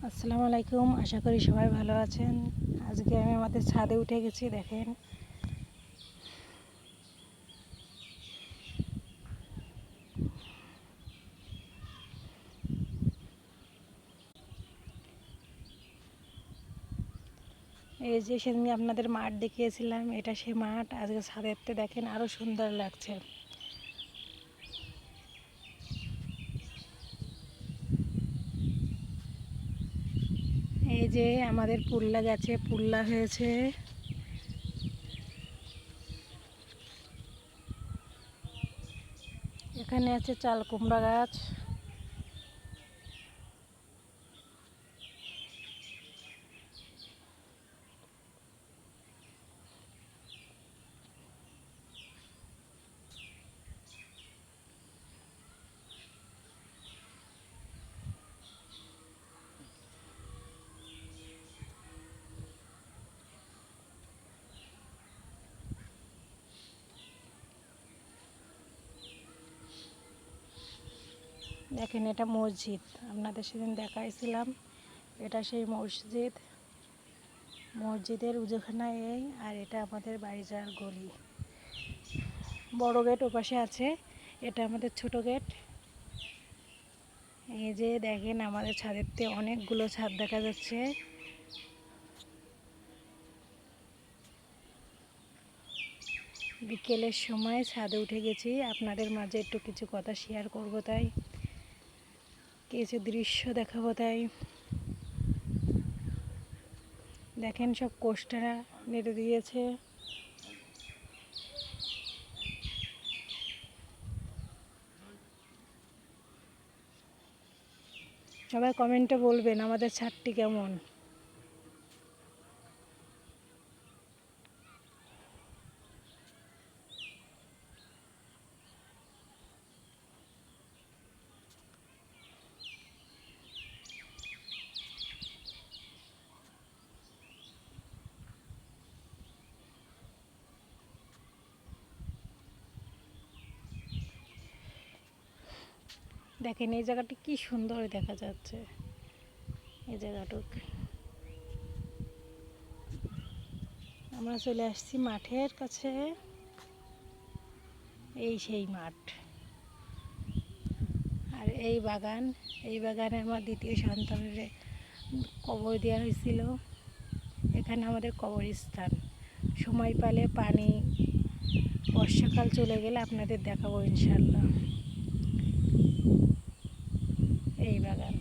আসসালামু আলাইকুম, আশা করি সবাই ভালো আছেন। আজকে আমি আমাদের ছাদে উঠে গেছি। দেখেন এই যে সেদিন আপনাদের মাঠ দেখিয়েছিলাম, এটা সে মাঠ। আজকে ছাদেতে দেখেন আরো সুন্দর লাগছে। এই যে আমাদের পুল্লা গাছে পুল্লা হয়েছে। এখানে আছে চাল কুমড়া গাছ। দেখেন এটা মসজিদ, আপনাদের সেদিন দেখাইছিলাম। এটা সেই মসজিদ। মসজিদের উজুখানা এই, আর এটা আমাদের বাড়ি যাওয়ার গলি। বড় গেট ওপাশে আছে, এটা আমাদের ছোট গেট। এই যে দেখেন আমাদের ছাদেতে অনেকগুলো ছাদ দেখা যাচ্ছে। বিকেলের সময় ছাদে উঠে গেছি, আপনাদের মাঝে একটু কিছু কথা শেয়ার করব, তাই কিছু দৃশ্য দেখাবো। তাই দেখেন সব কোষ্টারা নেড়ে দিয়েছে। সবাই কমেন্টে বলবেন আমাদের ছাদটি কেমন। দেখেন এই জায়গাটি কি সুন্দর দেখা যাচ্ছে। এই জায়গাটুক আমরা চলে আসছি মাঠের কাছে। এই সেই মাঠ আর এই বাগান। এই বাগানে আমার দ্বিতীয় সন্তানের কবর দেওয়া হয়েছিল। এখানে আমাদের কবরস্থান। সময় পেলে পানি বর্ষাকাল চলে গেলে আপনাদের দেখাবো ইনশাল্লাহ। এই বাগান।